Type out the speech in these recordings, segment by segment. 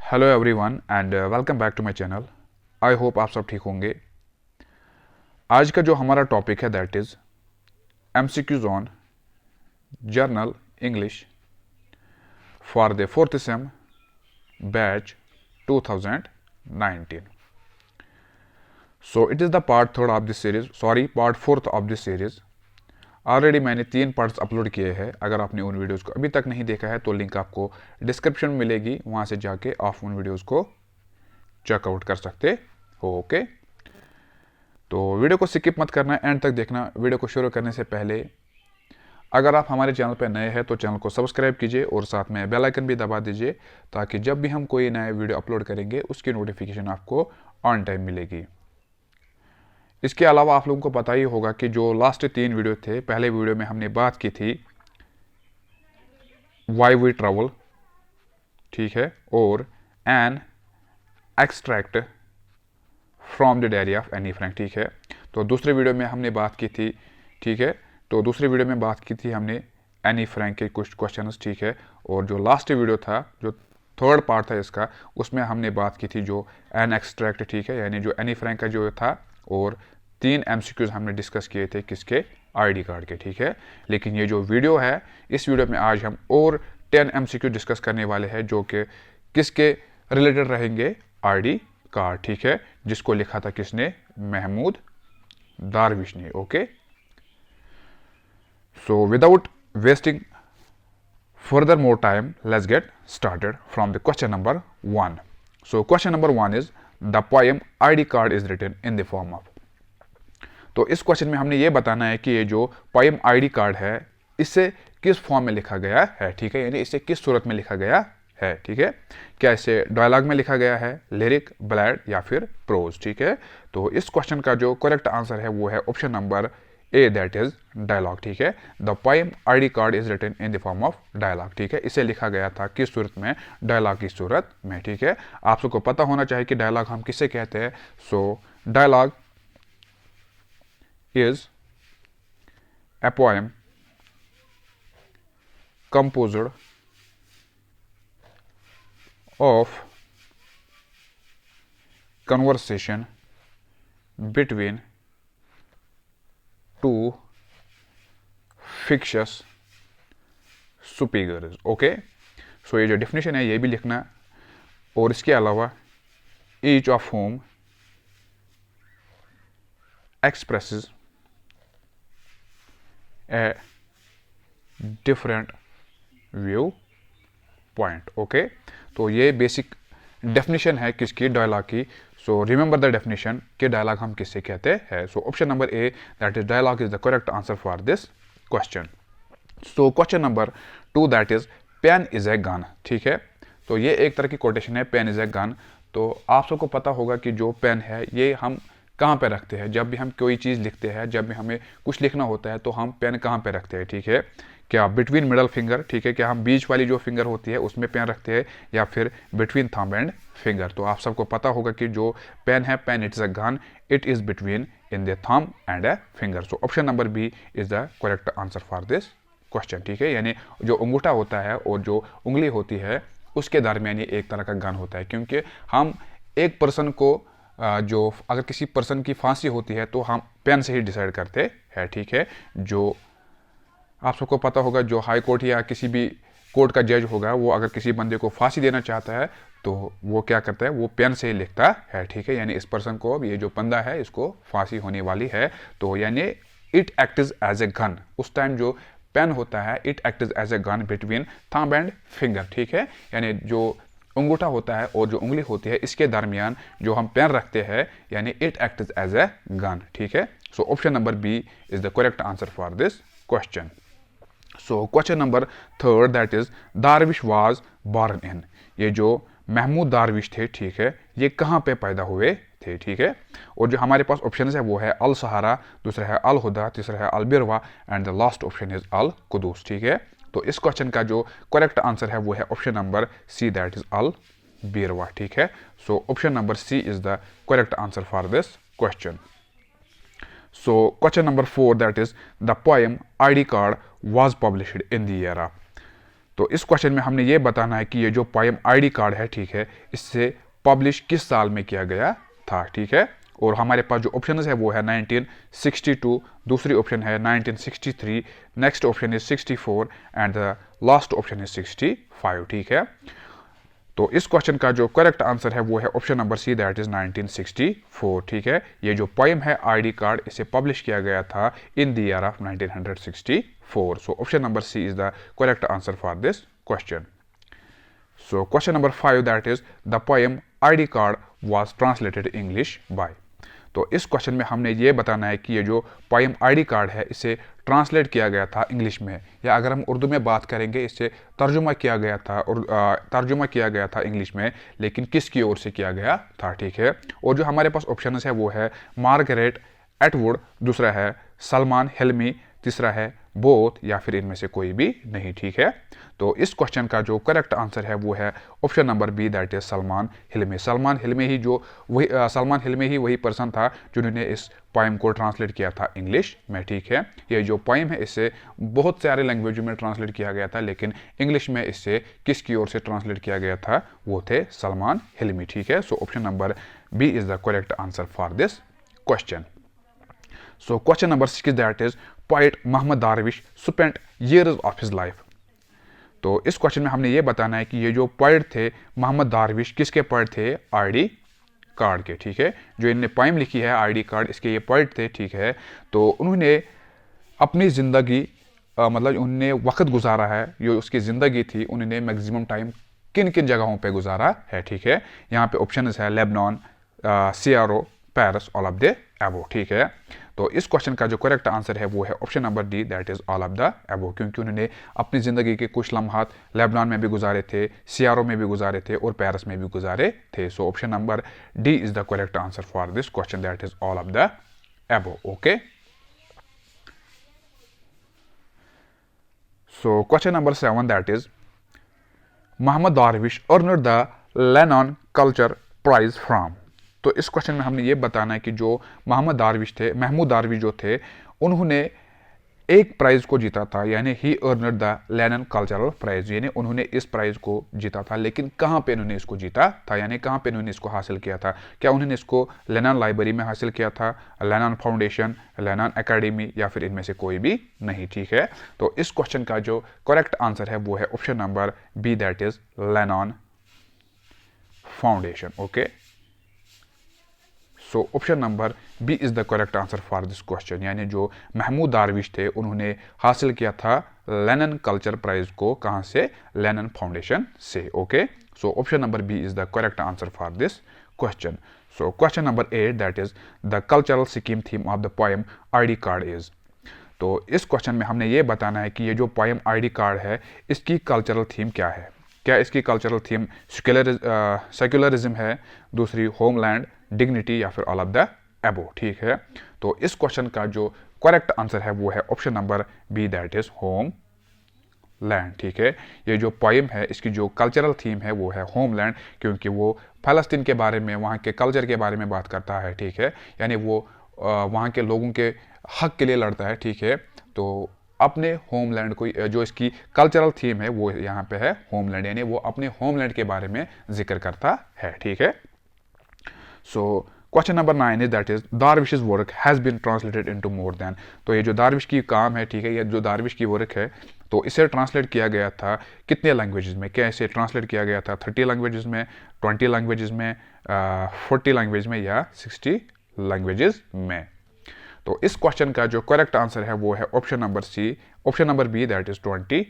Hello everyone and welcome back to my channel. I hope आप सब ठीक होंगे। आज का जो हमारा टॉपिक है that is MCQs on journal English for the fourth same batch 2019. So it is the part third of this series, sorry part fourth of this series. Already मैंने 3 पार्ट्स अपलोड किए हैं। अगर आपने उन वीडियोज़ को अभी तक नहीं देखा है तो लिंक आपको डिस्क्रिप्शन में मिलेगी, वहाँ से जाके आप उन वीडियोज़ को चेकआउट कर सकते हो। ओके, तो वीडियो को स्किप मत करना, एंड तक देखना। वीडियो को शुरू करने से पहले अगर आप हमारे चैनल पर नए हैं तो चैनल को सब्सक्राइब कीजिए और साथ में बेल आइकन भी दबा दीजिए, ताकि जब भी हम कोई नया वीडियो अपलोड करेंगे उसकी नोटिफिकेशन आपको ऑन टाइम मिलेगी। इसके अलावा आप लोगों को पता ही होगा कि जो लास्ट 3 वीडियो थे, पहले वीडियो में हमने बात की थी वाई वी ट्रेवल, ठीक है, और an extract from the diary of Anne Frank, ठीक है। तो दूसरे वीडियो में हमने बात की थी, ठीक है, तो दूसरे वीडियो में बात की थी हमने एनी फ्रैंक के कुछ क्वेश्चंस, ठीक है। और जो लास्ट वीडियो था, जो थर्ड पार्ट था इसका, उसमें हमने बात की थी जो एन एक्सट्रैक्ट, ठीक है, यानी जो एनी फ्रैंक का जो था, और 3 एमसीक्यूज हमने डिस्कस किए थे किसके, आईडी कार्ड के, ठीक है। लेकिन ये जो वीडियो है, इस वीडियो में आज हम और 10 एमसीक्यू डिस्कस करने वाले हैं जो कि किसके रिलेटेड रहेंगे, आईडी कार्ड, ठीक है, जिसको लिखा था किसने, महमूद दारविश ने। Okay, so without wasting further more time, let's get started from the question number 1. So question number 1 is the poem ID card is written in the form of. तो इस क्वेश्चन में हमने ये बताना है कि ये जो पोएम आईडी कार्ड है इसे किस फॉर्म में लिखा गया है, ठीक है, यानी इसे किस सूरत में लिखा गया है, ठीक है। क्या इसे डायलॉग में लिखा गया है, लिरिक, बैलेड या फिर प्रोज, ठीक है। तो इस क्वेश्चन का जो करेक्ट आंसर है वो है option number A, that is dialogue, ठीक है। The poem ID card is written in the form of dialogue, ठीक है। इसे लिखा गया था किस सूरत में, डायलॉग की सूरत में, ठीक है। आप सबको पता होना चाहिए कि डायलॉग हम किसे कहते हैं। So dialogue is a poem composed of conversation between two fictitious speakers. Okay, so ये जो डेफिनेशन है ये भी लिखना, और इसके अलावा each of whom expresses a different view point. Okay, तो ये बेसिक डेफिनेशन है किसकी, डायलॉग की। सो रिमेंबर द डेफिनेशन कि डायलॉग हम किससे कहते हैं। So option number A, that is dialogue, is the correct answer for this question. So question number 2, that is pen is a gun, ठीक है। तो ये एक तरह की कोटेशन है, पेन इज ए गन। तो आप सबको पता होगा कि जो पेन है ये हम कहाँ पे रखते हैं, जब भी हम कोई चीज़ लिखते हैं, जब भी हमें कुछ लिखना होता है तो हम पेन कहाँ पे रखते हैं, ठीक है। क्या बिटवीन मिडल फिंगर, ठीक है, क्या हम बीच वाली जो फिंगर होती है उसमें पेन रखते हैं, या फिर बिटवीन थंब एंड फिंगर। तो आप सबको पता होगा कि जो पेन है, pen it is a gun, it is between in the thumb and a finger. So option number B is the correct answer for this question, ठीक है। यानी जो अंगूठा होता है और जो उंगली होती है उसके दरमियान ये एक तरह का गन होता है, क्योंकि हम एक पर्सन को जो अगर किसी पर्सन की फांसी होती है तो हम पेन से ही डिसाइड करते हैं, ठीक है। जो आप सबको पता होगा, जो हाई कोर्ट या किसी भी कोर्ट का जज होगा, वो अगर किसी बंदे को फांसी देना चाहता है तो वो क्या करता है, वो पेन से ही लिखता है, ठीक है। यानी इस पर्सन को, अब ये जो बंदा है इसको फांसी होने वाली है, तो यानी it acts as a gun. उस टाइम जो पेन होता है, it acts as a gun between thumb and finger, ठीक है। यानी जो अंगूठा होता है और जो उंगली होती है इसके दरमियान जो हम पेन रखते हैं, यानी it acts as a gun, ठीक है। So option number B is the correct answer for this question. So question number 3, that is Darwish was born in. ये जो महमूद दारविश थे, ठीक है, ये कहाँ पे पैदा हुए थे, ठीक है। और जो हमारे पास ऑप्शन है वो है अल सहारा, दूसरा है अल हुदा, तीसरा है al Birwa and the last option is al Quds, ठीक है। तो इस क्वेश्चन का जो करेक्ट आंसर है वो है option number C, that is Al Birwa, ठीक है। So option number C is the correct answer for this question. So question number 4, that is the poem ID card was published in the year of। तो इस question में हमने ये बताना है कि ये जो पोएम आईडी कार्ड है, ठीक है, इससे पब्लिश किस साल में किया गया था, ठीक है। और हमारे पास जो ऑप्शन है वो है 1962, दूसरी ऑप्शन है 1963, next option is 64 and the last option is 65, ठीक है। तो इस क्वेश्चन का जो करेक्ट आंसर है वो है option number C, that is 1964, ठीक है। ये जो पोएम है आईडी कार्ड, इसे पब्लिश किया गया था in the year of 1964। So option number C is the correct answer for this question. So question number 5, that is the poem ID card was translated English by. तो इस question में हमने ये बताना है कि ये जो पोएम आईडी कार्ड है इसे ट्रांसलेट किया गया था इंग्लिश में, या अगर हम उर्दू में बात करेंगे इसे तर्जुमा किया गया था, और तर्जुमा किया गया था इंग्लिश में, लेकिन किसकी ओर से किया गया था, ठीक है। और जो हमारे पास ऑप्शन है वो है मार्गरेट एटवुड, दूसरा है सलमान हिल्मी, तीसरा है बोथ, या फिर इनमें से कोई भी नहीं, ठीक है। तो इस क्वेश्चन का जो करेक्ट आंसर है वो है option number B, that is Salman Hilmi. Salman Hilmi ही वही पर्सन था जिन्होंने इस पोएम को ट्रांसलेट किया था इंग्लिश में, ठीक है। ये जो पोएम है इसे बहुत सारे लैंग्वेज में ट्रांसलेट किया गया था, लेकिन इंग्लिश में इसे किसकी ओर से ट्रांसलेट किया गया था, वो थे सलमान हिल्मी, ठीक है। So option number B is the correct answer for this question. So question number 6, that is poet Muhammad Darwish spent years of his life। तो इस क्वेश्चन में हमने ये बताना है कि ये जो पोएट थे मोहम्मद दारविश, किसके पोएट थे, आईडी कार्ड के, ठीक है। जो इनने पोएम लिखी है आईडी कार्ड, इसके ये पोएट थे, ठीक है। तो उन्होंने अपनी ज़िंदगी मतलब उन्होंने वक्त गुजारा है, जो उसकी ज़िंदगी थी उन्होंने मैक्सिमम टाइम किन किन जगहों पे गुजारा है, ठीक है। यहाँ पे ऑप्शन है लेबनान, सियारो, पेरिस, ऑल ऑफ द एबो, ठीक है। तो इस क्वेश्चन का जो करेक्ट आंसर है वो है option number D, that is all of the एबो, क्योंकि उन्होंने अपनी ज़िंदगी के कुछ लम्हात लेबनान में भी गुजारे थे, सियारो में भी गुजारे थे, और पेरिस में भी गुजारे थे। So option number D is the correct answer for this question, that is all of the above, okay. So question number 7, that is Mohammad Darwish earned the Lenin culture prize from. तो इस question में हमने ये बताना है कि जो मोहम्मद दारविश थे, महमूद दारविश जो थे, उन्होंने एक प्राइज़ को जीता था, यानी ही earned the Lenin cultural prize, यानी उन्होंने इस प्राइज़ को जीता था। लेकिन कहाँ पे उन्होंने इसको जीता था, यानी कहाँ पे उन्होंने इसको हासिल किया था? क्या उन्होंने इसको लेनन लाइब्रेरी में हासिल किया था, लेनन फाउंडेशन, लेनन एकेडमी, या फिर इनमें से कोई भी नहीं, ठीक है। तो इस क्वेश्चन का जो करेक्ट आंसर है वो है option number B, that is Lenin foundation, okay. So option number B is the correct answer for this question, यानी जो महमूद दारविश थे उन्होंने हासिल किया था लेनन कल्चर प्राइज को, कहां से? लेनन फाउंडेशन से, okay. So option number B is the correct answer for this question. So question number 8, that is the cultural scheme theme of the poem ID card is. तो इस question में हमने ये बताना है कि ये जो पोएम आईडी कार्ड है इसकी कल्चरल थीम क्या है। क्या इसकी कल्चरल थीम सेक्युलरिज्म है, दूसरी होमलैंड, डिग्निटी, या फिर ऑल ऑफ द एबो, ठीक है। तो इस क्वेश्चन का जो करेक्ट आंसर है वो है option number B, that is homeland, ठीक है। ये जो पोएम है इसकी जो कल्चरल थीम है वो है होमलैंड, क्योंकि वो फ़लस्तीन के बारे में, वहाँ के कल्चर के बारे में बात करता है, ठीक है। यानी वो वहाँ के लोगों के हक के लिए लड़ता है, ठीक है। तो अपने होमलैंड को, जो इसकी कल्चरल थीम है वो यहाँ पे है होमलैंड, यानी वो अपने होमलैंड के बारे में जिक्र करता है, ठीक है। So question number 9 is that is Darwish work has been translated into more than. तो ये जो दारविश की काम है, ठीक है, ये जो दारविश की वर्क है, तो इसे ट्रांसलेट किया गया था कितने लैंग्वेजेस में? क्या इसे ट्रांसलेट किया गया था 30 लैंग्वेजेस में, 20 लैंग्वेजेस में, 40 लैंग्वेज में, या 60 लैंग्वेजेस में? तो इस क्वेश्चन का जो करेक्ट आंसर है वो है option number C, option number B, that is 20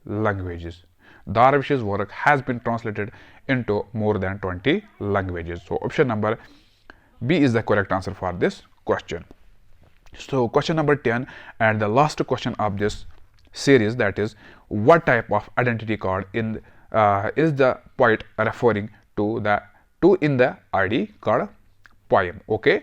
languages. Darwish's work has been translated into more than 20 languages. So option number B is the correct answer for this question. So question number 10 and the last question of this series, that is what type of identity card is the poet referring to in the ID card poem, okay?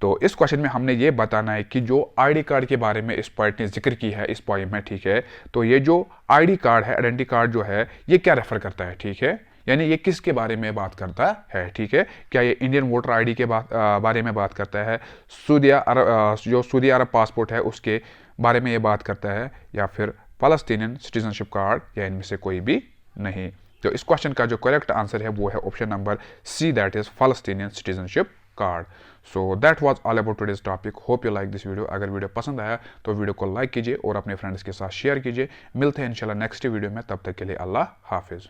तो इस question में हमने ये बताना है कि जो ID card के बारे में इस पोएट ने जिक्र की है इस पोएम में, ठीक है। तो ये जो आईडी कार्ड है, आइडेंटिटी कार्ड जो है, ये क्या रेफर करता है, ठीक है, यानी ये किसके बारे में बात करता है, ठीक है। क्या ये इंडियन वोटर आईडी के बारे में बात करता है, जो सऊदी अरब पासपोर्ट है उसके बारे में ये बात करता है, या फिर फ़लस्तीनियन सिटीजनशिप कार्ड या इनमें से कोई भी नहीं। तो इस क्वेश्चन का जो करेक्ट आंसर है वो है option number C, that is Palestinian citizenship card. So that was all about today's topic. Hope you like this video. अगर वीडियो पसंद आया तो वीडियो को लाइक कीजिए और अपने फ्रेंड्स के साथ शेयर कीजिए। मिलते हैं इंशाल्लाह नेक्स्ट वीडियो में, तब तक के लिए अल्लाह हाफिज़।